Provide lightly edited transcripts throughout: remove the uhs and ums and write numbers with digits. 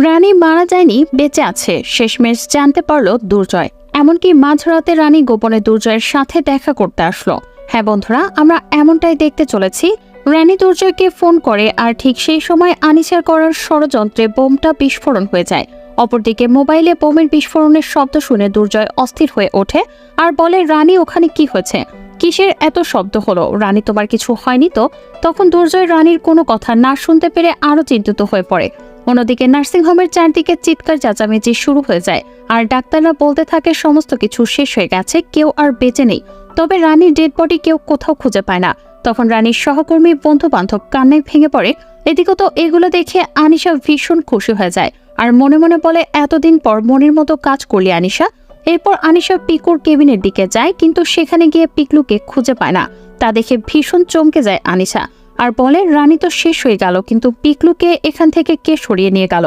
রানী মারা যায়নি, বেঁচে আছে, শেষমেশ জানতে পারল দুর্জয়। এমনকি মাঝরাতে রানী গোপনে দুর্জয়ের সাথে দেখা করতে আসলো। হ্যাঁ বন্ধুরা, আমরা এমনটাই দেখতে চলেছি। রানী দুর্জয়কে ফোন করে আর ঠিক সেই সময় আনিসার করার ষড়যন্ত্রে বোমটা বিস্ফোরণ হয়ে যায়। অপরদিকে মোবাইলে বোমের বিস্ফোরণের শব্দ শুনে দুর্জয় অস্থির হয়ে ওঠে আর বলে, রানী ওখানে কি হয়েছে, কিসের এত শব্দ হলো, রানী তোমার কিছু হয়নি তো? তখন দুর্জয় রানীর কোনো কথা না শুনতে পেরে আরো চিন্তিত হয়ে পড়ে। অন্যদিকে নার্সিংহোমের চারদিকে চিৎকার চেঁচামেচি শুরু হয়ে যায় আর ডাক্তাররা বলতে থাকে সমস্ত কিছু শেষ হয়ে গেছে, কেউ আর বেঁচে নেই। তবে রানীর ডেড বডি কেউ কোথাও খুঁজে পায় না। তখন রানীর সহকর্মী বন্ধু বান্ধব কান্নায় ভেঙে পড়ে। এদিকে তো এগুলো দেখে আনিশা ভীষণ খুশি হয়ে যায় আর মনে মনে বলে, এতদিন পর মনের মতো কাজ করলি আনিশা। এরপর আনিশা পিকুর কেবিনের দিকে যায়, কিন্তু সেখানে গিয়ে পিকলুকে খুঁজে পায় না। তা দেখে ভীষণ চমকে যায় আনিশা আর বলে, রানী তো শেষ হয়ে গেল, কিন্তু পিকলুকে এখান থেকে কে সরিয়ে নিয়ে গেল?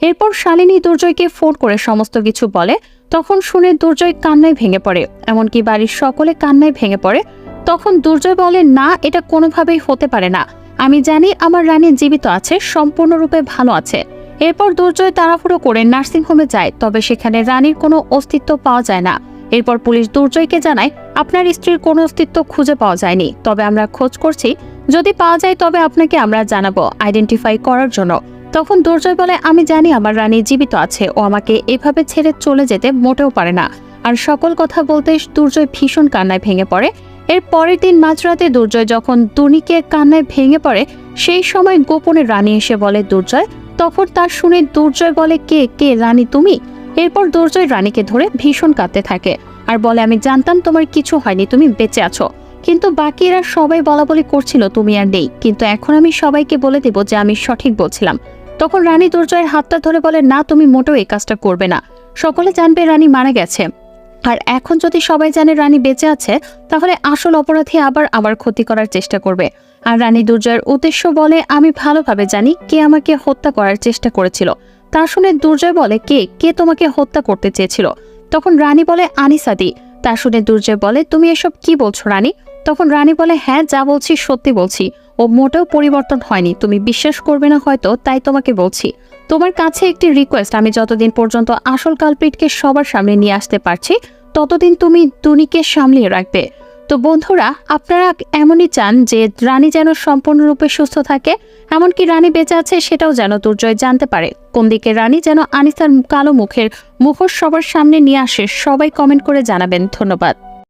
এরপর শালিনী দুর্জয়কে ফোন করে সমস্ত কিছু বলে। তখন শুনে দুর্জয় কান্নায় ভেঙে পড়ে, এমনকি বাড়ির সকলে কান্নায় ভেঙে পড়ে। তখন দুর্জয় বলে, না, এটা কোনোভাবেই হতে পারে না, আমি জানি আমার রানী জীবিত আছে, সম্পূর্ণরূপে ভালো আছে। এরপর দুর্জয় তাড়াহুড়ো করে নার্সিংহোমে যায়, তবে সেখানে রানীর কোনো অস্তিত্ব পাওয়া যায় না। এরপর পুলিশ দুর্জয়কে জানায়, আপনার স্ত্রীর কোনো অস্তিত্ব খুঁজে পাওয়া যায়নি, তবে আমরা খোঁজ করছি, যদি পাওয়া যায় তবে আপনাকে আমরা জানাবো আইডেন্টিফাই করার জন্য। তখন দুর্জয় বলে, আমি জানি আমার রানী জীবিত আছে, ও আমাকে এভাবে ছেড়ে চলে যেতে মোটেও পারে না। আর সকল কথা বলতে দুর্জয় ভীষণ কান্নায় ভেঙে পড়ে। এর পরের দিন মাঝরাতে দুর্জয় যখন দুনিকে কান্নায় ভেঙে পড়ে, সেই সময় গোপনে রানী এসে বলে দুর্জয়। তখন তার শুনে দুর্জয় বলে, কে কে রানী তুমি? এরপর দুর্জয় রানীকে ধরে ভীষণ কাঁদতে থাকে আর বলে, আমি জানতাম তোমার কিছু হয়নি, তুমি বেঁচে আছো, কিন্তু বাকিরা সবাই বলাবলি করছিল তুমি আর নেই, কিন্তু এখন আমি সবাইকে বলে দেব যে আমি সঠিক বলছিলাম। তখন রানী দুর্জয়ের হাতটা ধরে বলে, না, তুমি মোটেও এই কাজটা করবে না, সকলে জানবে রানী মারা গেছে। আর এখন যদি সবাই জানে রানী বেঁচে আছে, তাহলে আসল অপরাধী আবার আমার ক্ষতি করার চেষ্টা করবে। আর রানী দুর্জয়ের উদ্দেশ্য বলে, আমি ভালোভাবে জানি কে আমাকে হত্যা করার চেষ্টা করেছিল। তা শুনে দুর্জয় বলে, কে কে তোমাকে হত্যা করতে চেয়েছিল? তখন রানী বলে, আনিসাদি। তা শুনে দুর্জয় বলে, তুমি এসব কি বলছো রানী? তখন রানী বলে, হ্যাঁ, যা বলছি সত্যি বলছি, ও মোটেও পরিবর্তন হয়নি, তুমি বিশ্বাস করবে না হয়তো, তাই তোমাকে বলছি। তোমার কাছে একটি রিকোয়েস্ট, আমি যতদিন পর্যন্ত আসল কালপ্রিটকে সবার সামনে নিয়ে আসতে পারছি, ততদিন তুমি দুনিকে সামলিয়ে রাখবে। তো বন্ধুরা, আপনারা এমনই চান যে রানী যেন সম্পূর্ণরূপে সুস্থ থাকে, এমনকি রানী বেঁচে আছে সেটাও যেন দুর্জয় জানতে পারে। কোন দিকে রানী যেন আনিসার কালো মুখোশ সবার সামনে নিয়ে আসে, সবাই কমেন্ট করে জানাবেন। ধন্যবাদ।